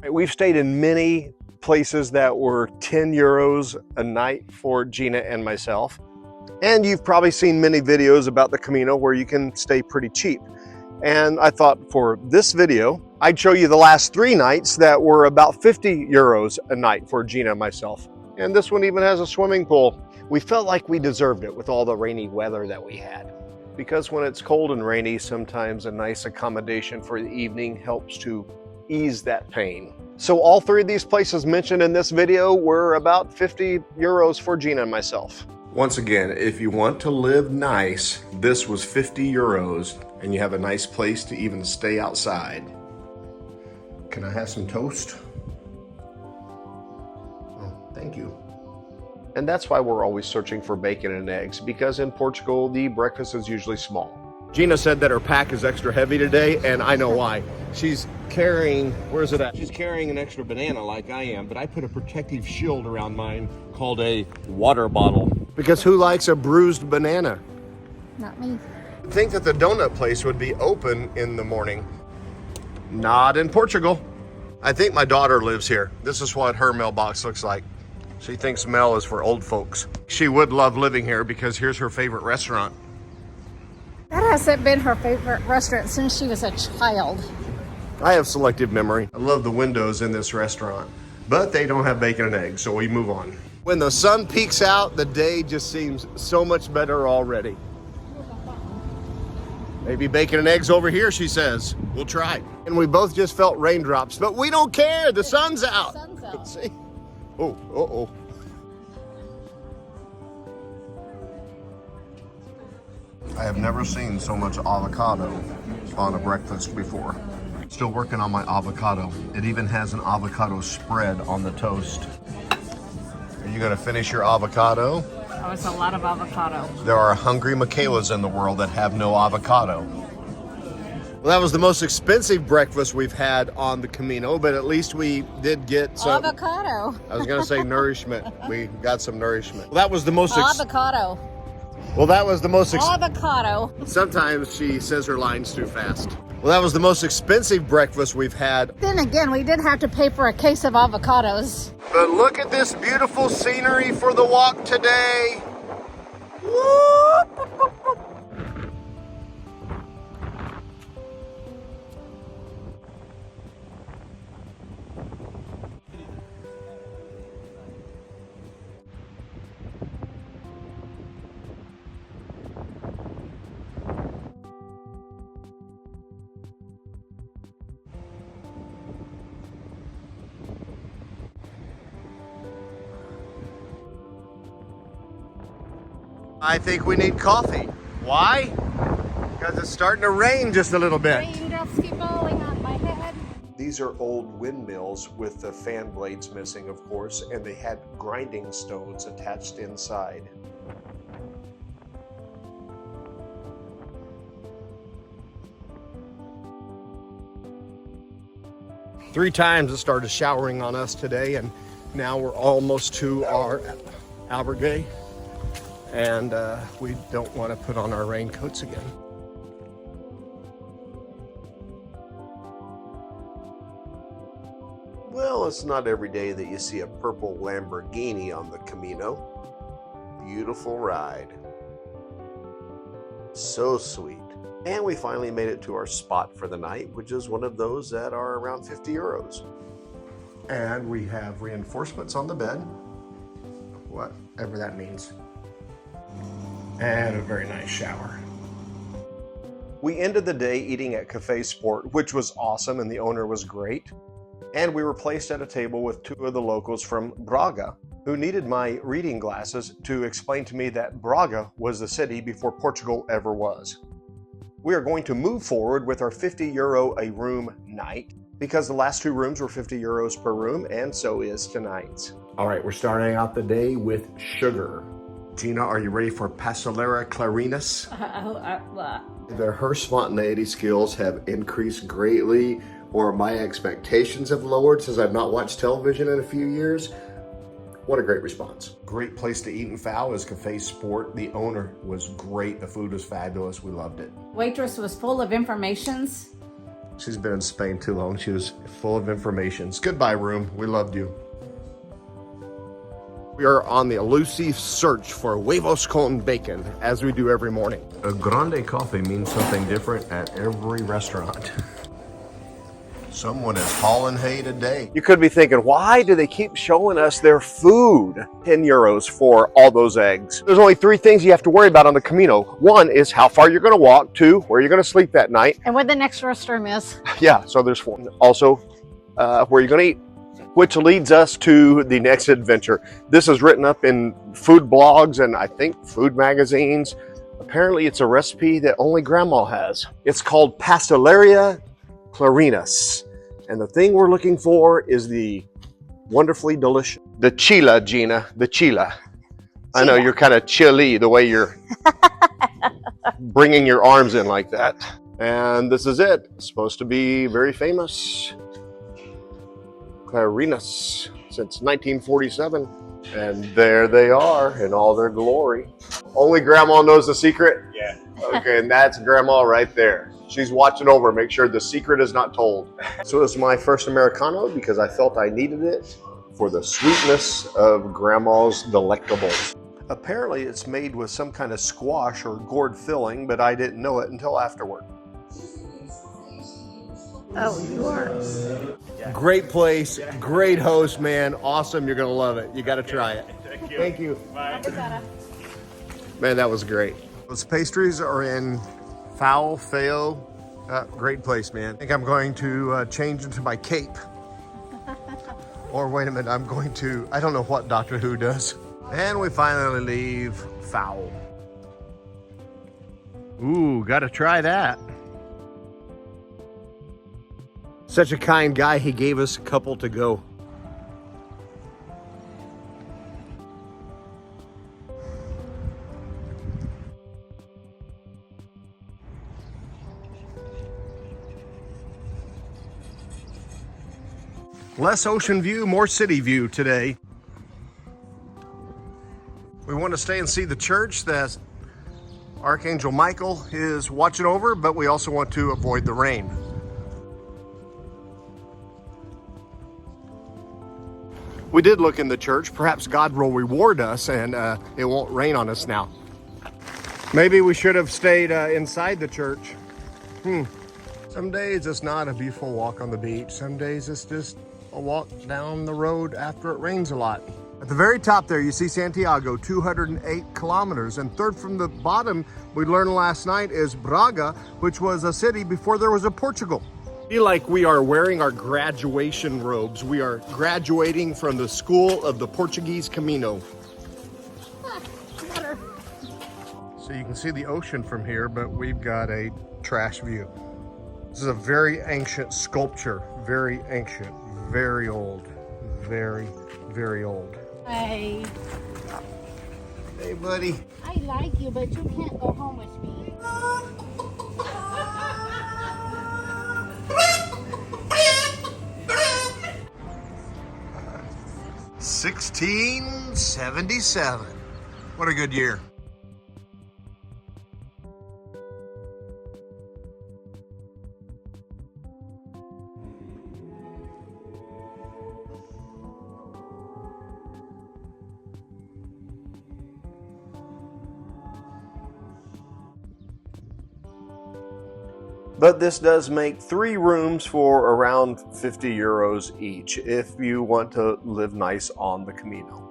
We've stayed in many places that were 10 euros a night for Gina and myself. And you've probably seen many videos about the Camino where you can stay pretty cheap. And I thought for this video, I'd show you the last 3 nights that were about 50 euros a night for Gina and myself. And this one even has a swimming pool. We felt like we deserved it with all the rainy weather that we had. Because when it's cold and rainy, sometimes a nice accommodation for the evening helps to ease that pain. So all 3 of these places mentioned in this video were about 50 euros for Gina and myself. Once again, if you want to live nice, this was 50 euros and you have a nice place to even stay outside. Can I have some toast? Oh, thank you. And that's why we're always searching for bacon and eggs, because in Portugal, the breakfast is usually small. Gina said that her pack is extra heavy today, and I know why. She's carrying, where is it at? She's carrying an extra banana like I am, but I put a protective shield around mine called a water bottle. Because who likes a bruised banana? Not me. You'd think that the donut place would be open in the morning. Not in Portugal. I think my daughter lives here. This is what her mailbox looks like. She thinks mail is for old folks. She would love living here because here's her favorite restaurant. That hasn't been her favorite restaurant since she was a child. I have selective memory. I love the windows in this restaurant, but they don't have bacon and eggs, so we move on. When the sun peeks out, the day just seems so much better already. Maybe bacon and eggs over here, she says. We'll try. And we both just felt raindrops, but we don't care. The sun's out. The sun's out. See? Oh, uh-oh. I have never seen so much avocado on a breakfast before. Still working on my avocado. It even has an avocado spread on the toast. Are you gonna finish your avocado? Oh, it's a lot of avocado. There are hungry Michaelas in the world that have no avocado. Well, that was the most expensive breakfast we've had on the Camino, but at least we did get some Avocado. I was gonna say nourishment. We got some nourishment. Well, that was the most Avocado. Well, that was the most Avocado. Sometimes she says her lines too fast. Well, that was the most expensive breakfast we've had. Then again, we did have to pay for a case of avocados. But look at this beautiful scenery for the walk today. Whoop. I think we need coffee. Why? Because it's starting to rain just a little bit. Raindrops keep falling on my head. These are old windmills with the fan blades missing, of course, and they had grinding stones attached inside. Three times it started showering on us today, and now we're almost to our albergue. And we don't want to put on our raincoats again. Well, it's not every day that you see a purple Lamborghini on the Camino. Beautiful ride. So sweet. And we finally made it to our spot for the night, which is one of those that are around 50 euros. And we have reinforcements on the bed, whatever that means. And a very nice shower. We ended the day eating at Cafe Sport, which was awesome, and the owner was great. And we were placed at a table with 2 of the locals from Braga, who needed my reading glasses to explain to me that Braga was the city before Portugal ever was. We are going to move forward with our 50 euro a room night, because the last 2 rooms were 50 euros per room, and so is tonight's. All right, we're starting out the day with sugar. Gina, are you ready for Pastelaria Clarinhas? Either her spontaneity skills have increased greatly, or my expectations have lowered since I've not watched television in a few years. What a great response. Great place to eat in Fafe is Cafe Sport. The owner was great. The food was fabulous. We loved it. Waitress was full of informations. She's been in Spain too long. She was full of information. Goodbye, room. We loved you. We are on the elusive search for huevos con bacon, as we do every morning. A grande coffee means something different at every restaurant. Someone is hauling hay today. You could be thinking, why do they keep showing us their food? 10 euros for all those eggs. There's only 3 things you have to worry about on the Camino. 1 is how far you're going to walk. 2, where you're going to sleep that night. And where the next restroom is. Yeah, so there's 4. Also, where you're going to eat. Which leads us to the next adventure. This is written up in food blogs and I think food magazines. Apparently it's a recipe that only grandma has. It's called Pastelaria Clarinhas. And the thing we're looking for is the wonderfully delicious, the chila, Gina, the chila. I know you're kind of chilly the way you're bringing your arms in like that. And this is it. It's supposed to be very famous. Clarinhas since 1947, and there they are in all their glory. Only grandma knows the secret? Yeah. Okay, and that's grandma right there. She's watching over, make sure the secret is not told. So this is my first Americano because I felt I needed it for the sweetness of grandma's delectables. Apparently it's made with some kind of squash or gourd filling, but I didn't know it until afterward. Oh, you are. Great place, great host, man. Awesome. You're going to love it. You got to try it. Thank you. Thank you. Bye. Man, that was great. Those pastries are in Fafe. Great place, man. I think I'm going to change into my cape. Or wait a minute, I'm going to, I don't know what Doctor Who does. And we finally leave Fafe. Ooh, got to try that. Such a kind guy, he gave us a couple to go. Less ocean view, more city view today. We want to stay and see the church that Archangel Michael is watching over, but we also want to avoid the rain. We did look in the church. Perhaps God will reward us and it won't rain on us now. Maybe we should have stayed inside the church. Some days it's not a beautiful walk on the beach. Some days it's just a walk down the road after it rains a lot. At the very top there, you see Santiago, 208 kilometers. And third from the bottom, we learned last night, is Braga, which was a city before there was a Portugal. I feel like we are wearing our graduation robes. We are graduating from the school of the Portuguese Camino. Water. So you can see the ocean from here, but we've got a trash view. This is a very ancient sculpture. Very ancient, very old, very, very old. Hey, Hey, buddy. I like you, but you can't go home with me. 1677. What a good year. But this does make 3 rooms for around 50 euros each if you want to live nice on the Camino.